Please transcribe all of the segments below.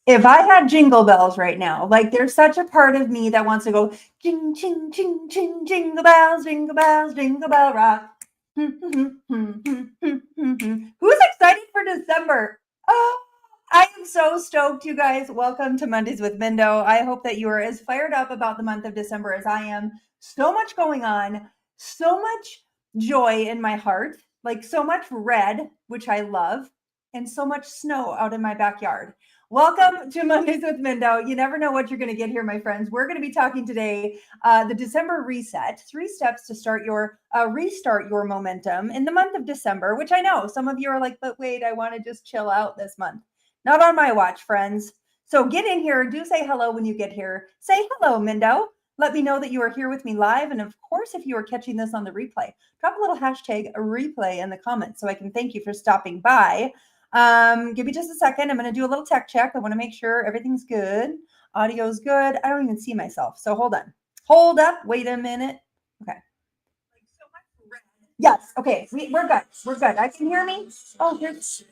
If I had jingle bells right now, like there's such a part of me that wants to go ching, ching, ching, ching, jingle bells, jingle bell rock. Who's excited for December? Oh, I am so stoked, you guys. Welcome to Mondays with Mindo. I hope that you are as fired up about the month of December as I am. So much going on, so much joy in my heart, like so much red, which I love, and so much snow out in my backyard. Welcome to Mondays with Mindo. You never know what you're going to get here, my friends. We're going to be talking today the December reset, 3 steps to start your restart your momentum in the month of December, which I know some of you are like, but wait, I want to just chill out this month. Not on my watch, friends. So get in here. Do say hello when you get here. Say hello, Mindo. Let me know that you are here with me live. And of course, if you are catching this on the replay, drop a little hashtag replay in the comments so I can thank you for stopping by. Give me just a second. I'm going to do a little tech check. I want to make sure everything's good. Audio's good. I don't even see myself. So hold on. Hold up. Wait a minute. Okay. Yes. Okay. We're good. We're good. I can hear me. Oh, here's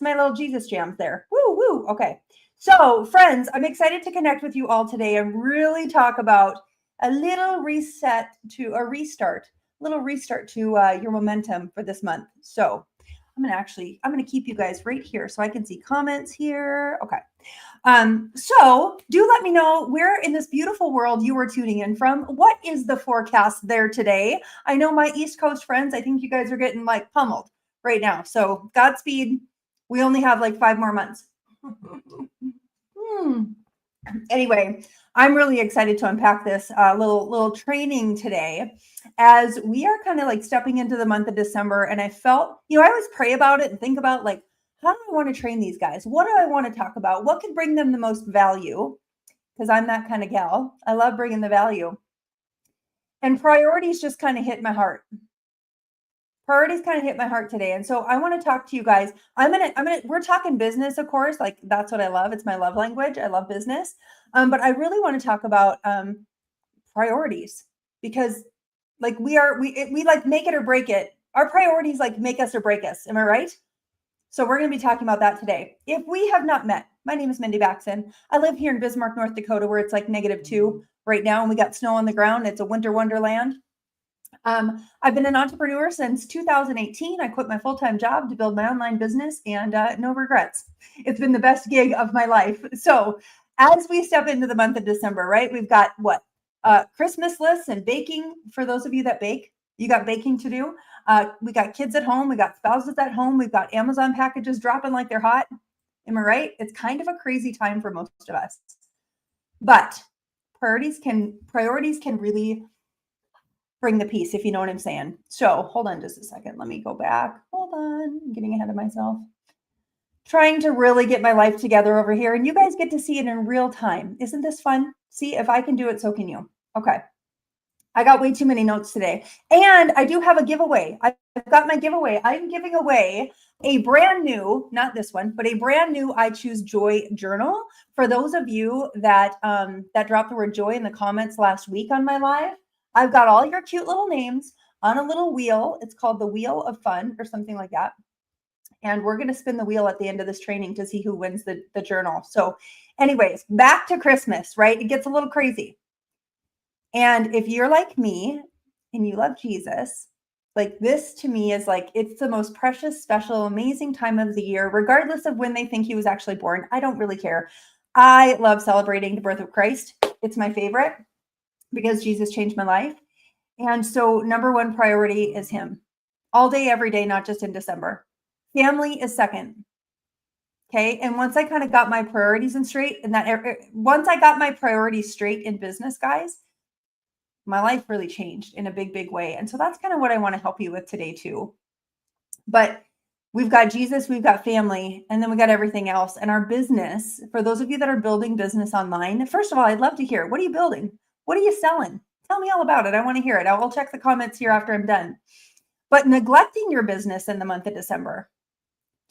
my little Jesus jams there. Woo, woo. Okay. So, friends, I'm excited to connect with you all today and really talk about a little reset to a restart, your momentum for this month. So, I'm going to keep you guys right here so I can see comments here. Okay. So do let me know where in this beautiful world you are tuning in from. What is the forecast there today? I know my East Coast friends, I think you guys are getting like pummeled right now. So Godspeed. We only have like 5 more months. Anyway, I'm really excited to unpack this little training today as we are kind of like stepping into the month of December. And I felt, I always pray about it and think about like, how do I want to train these guys? What do I want to talk about? What could bring them the most value? Because I'm that kind of gal. I love bringing the value. And priorities just kind of hit my heart. Priorities kind of hit my heart today. And so I want to talk to you guys. We're talking business, of course, like that's what I love. It's my love language. I love business. But I really want to talk about priorities because like we like make it or break it. Our priorities like make us or break us. Am I right? So we're going to be talking about that today. If we have not met, my name is Mindy Baxon. I live here in Bismarck, North Dakota, where it's like -2 right now. And we got snow on the ground. It's a winter wonderland. I've been an entrepreneur since 2018. I quit my full-time job to build my online business and no regrets. It's been the best gig of my life. So as we step into the month of December, right, we've got what? Christmas lists and baking. For those of you that bake, you got baking to do. We got kids at home. We got spouses at home. We've got Amazon packages dropping like they're hot. Am I right? It's kind of a crazy time for most of us. But priorities can really bring the peace, if you know what I'm saying. So hold on just a second. Let me go back. Hold on. I'm getting ahead of myself. Trying to really get my life together over here. And you guys get to see it in real time. Isn't this fun? See, if I can do it, so can you. Okay. I got way too many notes today. And I do have a giveaway. I've got my giveaway. I'm giving away a brand new, not this one, but a brand new I Choose Joy journal. For those of you that that dropped the word joy in the comments last week on my live, I've got all your cute little names on a little wheel. It's called the Wheel of Fun or something like that. And we're going to spin the wheel at the end of this training to see who wins the journal. So anyways, back to Christmas, right? It gets a little crazy. And if you're like me and you love Jesus, like this to me is like, it's the most precious, special, amazing time of the year, regardless of when they think he was actually born. I don't really care. I love celebrating the birth of Christ. It's my favorite because Jesus changed my life. And so number one priority is him all day, every day, not just in December. Family is second. Okay. And once I kind of got my priorities in straight and once I got my priorities straight in business, guys, my life really changed in a big, big way. And so that's kind of what I want to help you with today too. But we've got Jesus, we've got family, and then we got everything else. And our business, for those of you that are building business online, first of all, I'd love to hear, what are you building? What are you selling? Tell me all about it. I want to hear it. I'll check the comments here after I'm done. But neglecting your business in the month of December,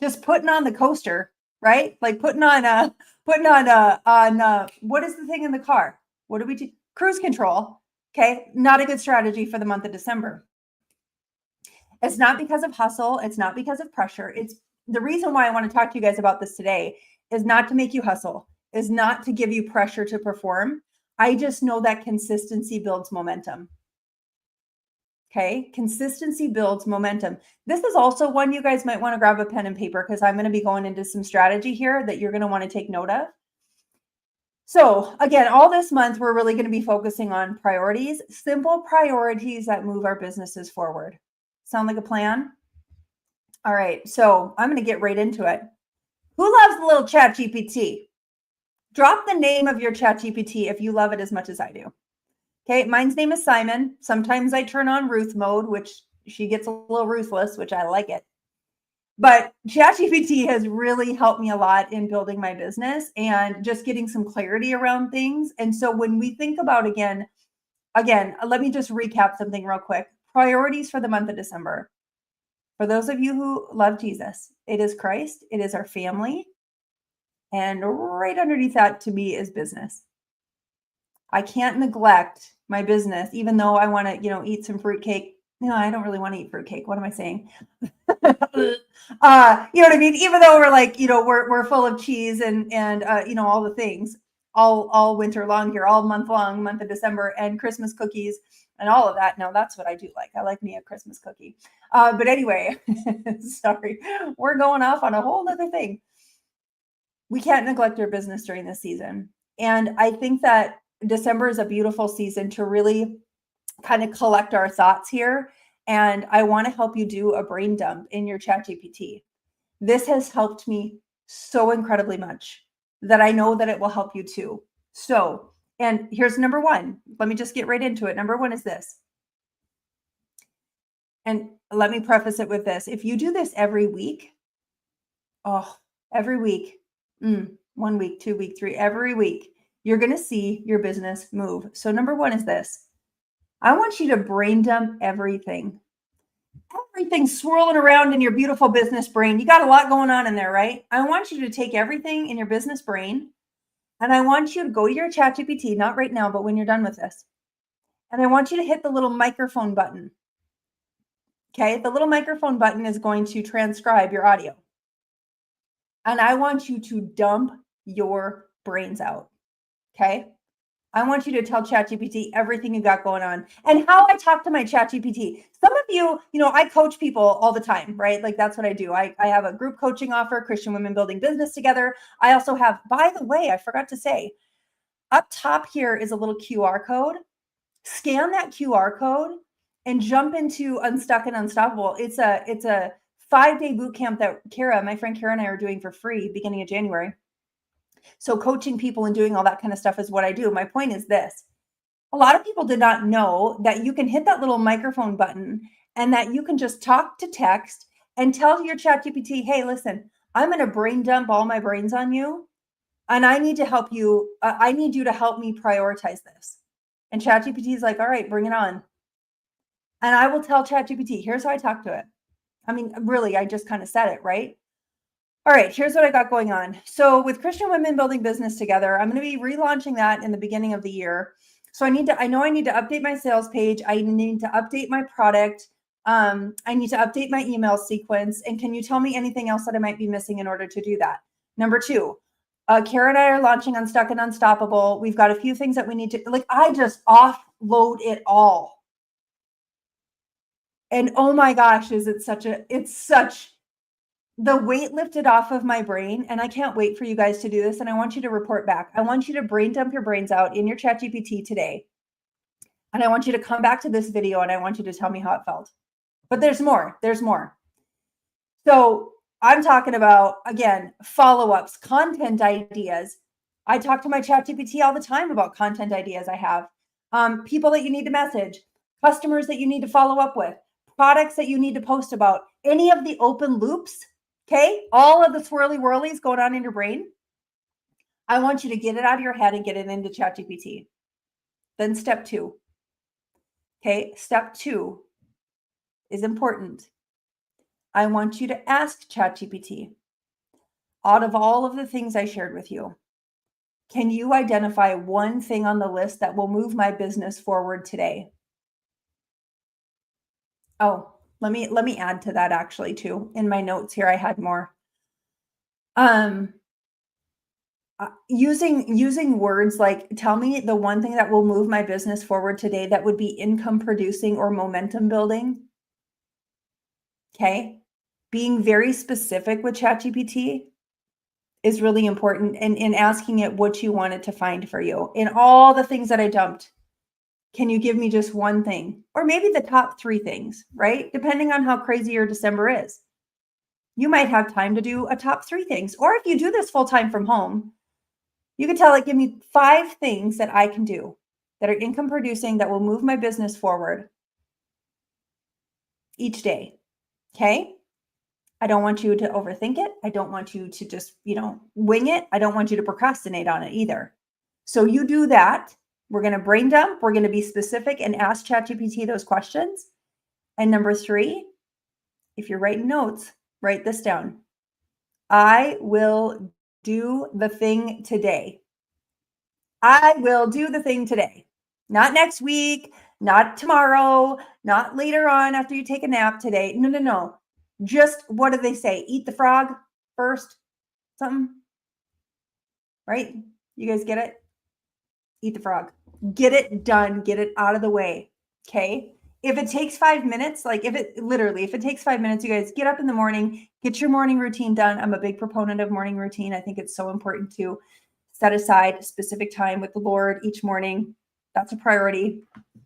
just putting on the coaster, right? Like putting on what is the thing in the car? What do we do? Cruise control. Okay. Not a good strategy for the month of December. It's not because of hustle. It's not because of pressure. It's the reason why I want to talk to you guys about this today is not to make you hustle, is not to give you pressure to perform. I just know that consistency builds momentum. Okay. Consistency builds momentum. This is also one you guys might want to grab a pen and paper because I'm going to be going into some strategy here that you're going to want to take note of. So again, all this month, we're really going to be focusing on priorities, simple priorities that move our businesses forward. Sound like a plan? All right. So I'm going to get right into it. Who loves the little chat GPT? Drop the name of your chat GPT if you love it as much as I do. Okay, mine's name is Simon. Sometimes I turn on Ruth mode, which she gets a little ruthless, which I like it. But ChatGPT has really helped me a lot in building my business and just getting some clarity around things. And so when we think about again, let me just recap something real quick. Priorities for the month of December. For those of you who love Jesus, it is Christ, it is our family, and right underneath that to me is business. I can't neglect my business, even though I want to, eat some fruitcake. No, I don't really want to eat fruitcake. What am I saying? You know what I mean? Even though we're like, we're full of cheese and all the things all winter long here, all month long, month of December, and Christmas cookies and all of that. No, that's what I do like. I like me a Christmas cookie. But anyway, sorry, we're going off on a whole other thing. We can't neglect our business during this season. And I think that December is a beautiful season to really kind of collect our thoughts here. And I want to help you do a brain dump in your ChatGPT. This has helped me so incredibly much that I know that it will help you too. So, and here's number one. Let me just get right into it. Number one is this. And let me preface it with this. If you do this every week, every week, 1 week, 2 week, 3, every week, you're going to see your business move. So number one is this. I want you to brain dump everything. Everything's swirling around in your beautiful business brain. You got a lot going on in there, right? I want you to take everything in your business brain and I want you to go to your ChatGPT, not right now, but when you're done with this. And I want you to hit the little microphone button. Okay, the little microphone button is going to transcribe your audio. And I want you to dump your brains out. Okay. I want you to tell ChatGPT everything you got going on and how I talk to my ChatGPT. Some of you, I coach people all the time, right? Like that's what I do. I have a group coaching offer, Christian Women Building Business Together. I also have, by the way, I forgot to say, up top here is a little QR code. Scan that QR code and jump into Unstuck and Unstoppable. It's a 5-day boot camp that my friend Kara and I are doing for free beginning of January. So coaching people and doing all that kind of stuff is what I do. My point is this. A lot of people did not know that you can hit that little microphone button and that you can just talk to text and tell your ChatGPT, hey, listen, I'm going to brain dump all my brains on you. And I need to help you. I need you to help me prioritize this. And ChatGPT is like, all right, bring it on. And I will tell ChatGPT, here's how I talk to it. I mean, really, I just kind of said it, right? All right, here's what I got going on. So with Christian Women Building Business Together, I'm going to be relaunching that in the beginning of the year. So I know I need to update my sales page. I need to update my product. I need to update my email sequence. And can you tell me anything else that I might be missing in order to do that? Number two, Kara and I are launching Unstuck and Unstoppable. We've got a few things that we need to, I just offload it all. And oh my gosh, it's such the weight lifted off of my brain. And I can't wait for you guys to do this. And I want you to report back. I want you to brain dump your brains out in your ChatGPT today. And I want you to come back to this video and I want you to tell me how it felt. But there's more. So I'm talking about, again, follow-ups, content ideas. I talk to my ChatGPT all the time about content ideas I have. People that you need to message, customers that you need to follow up with, products that you need to post about, any of the open loops. Okay, all of the swirly whirlies going on in your brain. I want you to get it out of your head and get it into ChatGPT. Then step 2. Okay, step 2 is important. I want you to ask ChatGPT, out of all of the things I shared with you, can you identify one thing on the list that will move my business forward today? Oh, let me add to that actually too. In my notes here, I had more. using words like, tell me the one thing that will move my business forward today that would be income producing or momentum building. Okay. Being very specific with ChatGPT is really important, and in asking it what you want it to find for you. In all the things that I dumped, can you give me just one thing? Or maybe the top 3 things, right? Depending on how crazy your December is. You might have time to do a top 3 things. Or if you do this full time from home, you can tell it, give me 5 things that I can do that are income producing that will move my business forward each day. Okay. I don't want you to overthink it. I don't want you to just, wing it. I don't want you to procrastinate on it either. So you do that. We're going to brain dump. We're going to be specific and ask ChatGPT those questions. And number 3, if you're writing notes, write this down. I will do the thing today. I will do the thing today. Not next week, not tomorrow, not later on after you take a nap today. No. Just, what do they say? Eat the frog first? Something, right? You guys get it? Eat the frog. Get it done. Get it out of the way. Okay. If it takes 5 minutes, if it takes 5 minutes, you guys get up in the morning, get your morning routine done. I'm a big proponent of morning routine. I think it's so important to set aside a specific time with the Lord each morning. That's a priority.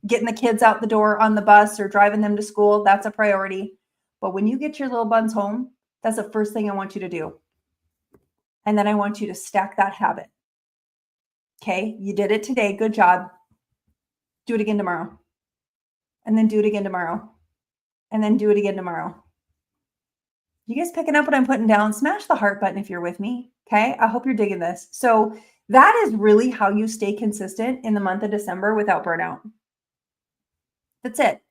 Getting the kids out the door on the bus or driving them to school, that's a priority. But when you get your little buns home, that's the first thing I want you to do. And then I want you to stack that habit. Okay, you did it today. Good job. Do it again tomorrow. And then do it again tomorrow. And then do it again tomorrow. You guys picking up what I'm putting down? Smash the heart button if you're with me. Okay, I hope you're digging this. So that is really how you stay consistent in the month of December without burnout. That's it.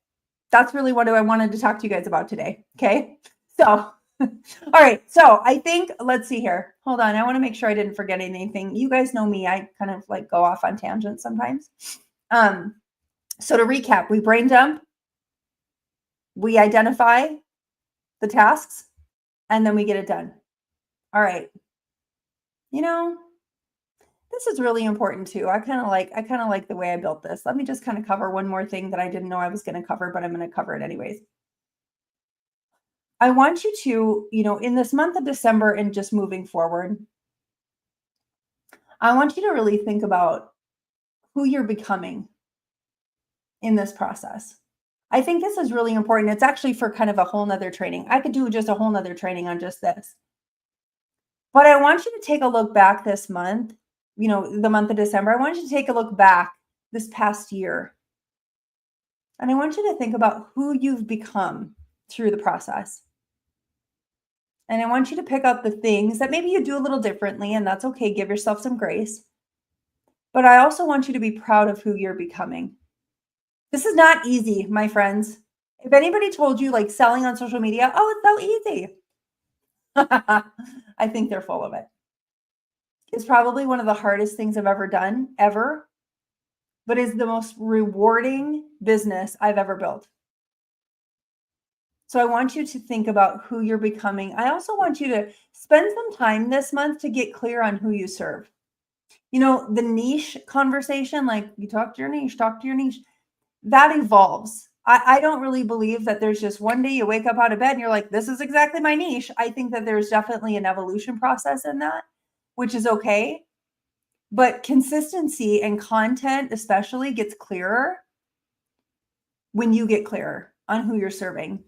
That's really what I wanted to talk to you guys about today. Okay. So, all right. So I think, let's see here. Hold on. I want to make sure I didn't forget anything. You guys know me. I kind of go off on tangents sometimes. So to recap, we brain dump, we identify the tasks, and then we get it done. All right. This is really important too. I kind of like the way I built this. Let me just kind of cover one more thing that I didn't know I was going to cover, but I'm going to cover it anyways. I want you to, in this month of December and just moving forward, I want you to really think about who you're becoming in this process. I think this is really important. It's actually for kind of a whole nother training. I could do just a whole nother training on just this. But I want you to take a look back this month, the month of December. I want you to take a look back this past year. And I want you to think about who you've become through the process. And I want you to pick up the things that maybe you do a little differently, and that's okay. Give yourself some grace. But I also want you to be proud of who you're becoming. This is not easy, my friends. If anybody told you selling on social media, oh, it's so easy. I think they're full of it. It's probably one of the hardest things I've ever done, ever, but is the most rewarding business I've ever built. So I want you to think about who you're becoming. I also want you to spend some time this month to get clear on who you serve. The niche conversation, you talk to your niche, that evolves. I don't really believe that there's just one day you wake up out of bed and you're like, this is exactly my niche. I think that there's definitely an evolution process in that, which is okay. But consistency and content especially gets clearer when you get clearer on who you're serving.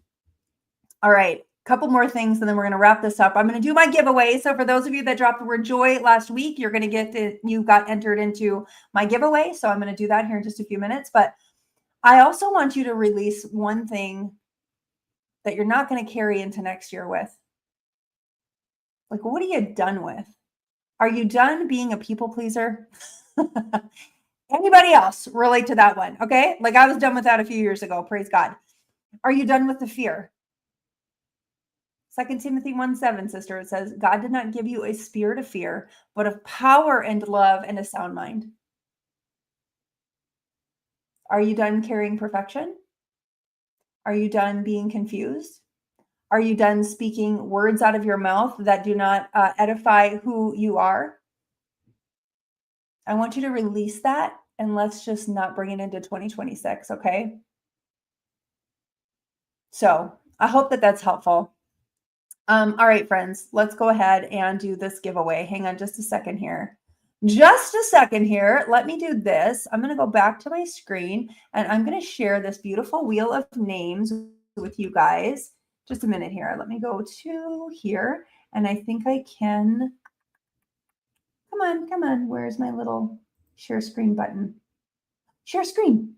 All right, a couple more things and then we're going to wrap this up. I'm going to do my giveaway. So for those of you that dropped the word joy last week, you're going to you got entered into my giveaway. So I'm going to do that here in just a few minutes. But I also want you to release one thing that you're not going to carry into next year with. What are you done with? Are you done being a people pleaser? Anybody else relate to that one? Okay. I was done with that a few years ago. Praise God. Are you done with the fear? 2 Timothy 1:7, sister, it says, God did not give you a spirit of fear, but of power and love and a sound mind. Are you done carrying perfection? Are you done being confused? Are you done speaking words out of your mouth that do not edify who you are? I want you to release that and let's just not bring it into 2026. Okay. So I hope that that's helpful. All right, friends, let's go ahead and do this giveaway. Hang on just a second here. Just a second here. Let me do this. I'm going to go back to my screen and I'm going to share this beautiful wheel of names with you guys. Just a minute here. Let me go to here and I think I can. Come on, come on. Where's my little share screen button? Share screen.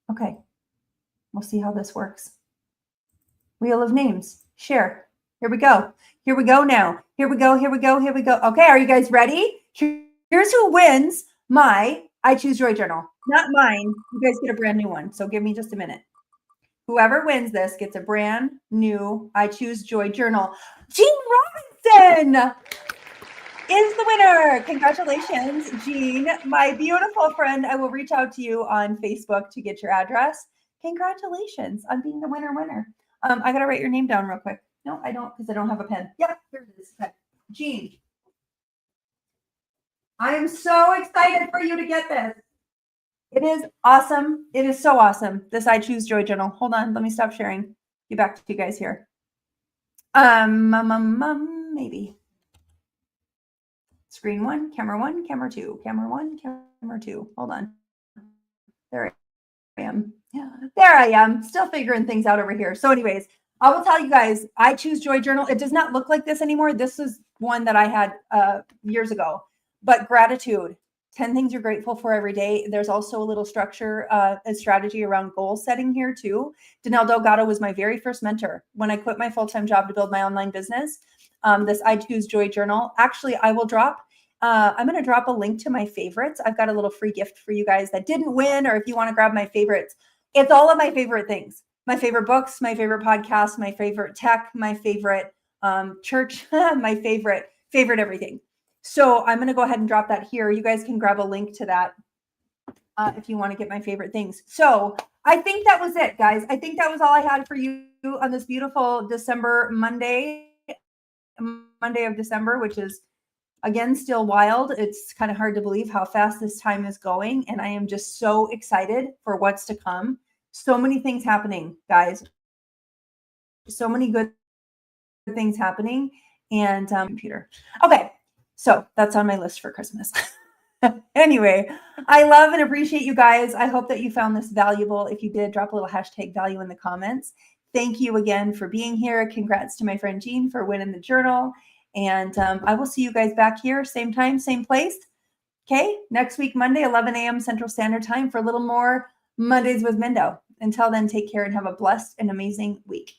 Okay. We'll see how this works. Wheel of names. Share. Here we go. Here we go now. Here we go. Here we go. Here we go. Okay. Are you guys ready? Here's who wins my I Choose Joy Journal. Not mine. You guys get a brand new one. So give me just a minute. Whoever wins this gets a brand new I Choose Joy Journal. Jean Robinson is the winner. Congratulations, Jean. My beautiful friend. I will reach out to you on Facebook to get your address. Congratulations on being the winner. I got to write your name down real quick. No, I don't because I don't have a pen. Yep, here it is. Okay. Jean. I am so excited for you to get this. It is awesome. It is so awesome. This I Choose Joy Journal. Hold on. Let me stop sharing. Get back to you guys here. Maybe. Screen one, camera two, camera one, camera two. Hold on. There I am. Yeah, there I am. Still figuring things out over here. So anyways, I will tell you guys, I Choose Joy Journal. It does not look like this anymore. This is one that I had years ago. But gratitude, 10 things you're grateful for every day. There's also a little structure and strategy around goal setting here too. Danelle Delgado was my very first mentor when I quit my full-time job to build my online business. This I Choose Joy Journal. Actually, I will drop. I'm going to drop a link to my favorites. I've got a little free gift for you guys that didn't win, or if you want to grab my favorites, it's all of my favorite things. My favorite books, my favorite podcasts, my favorite tech, my favorite church, my favorite everything. So I'm going to go ahead and drop that here. You guys can grab a link to that if you want to get my favorite things. So I think that was it, guys. I think that was all I had for you on this beautiful December Monday of December, which is, again, still wild. It's kind of hard to believe how fast this time is going. And I am just so excited for what's to come. So many things happening, guys. So many good things happening. And computer. Okay. So that's on my list for Christmas. Anyway, I love and appreciate you guys. I hope that you found this valuable. If you did, drop a little hashtag value in the comments. Thank you again for being here. Congrats to my friend Jean for winning the journal. And I will see you guys back here, same time, same place. Okay, next week, Monday, 11 a.m. Central Standard Time for a little more Mondays with Mindo. Until then, take care and have a blessed and amazing week.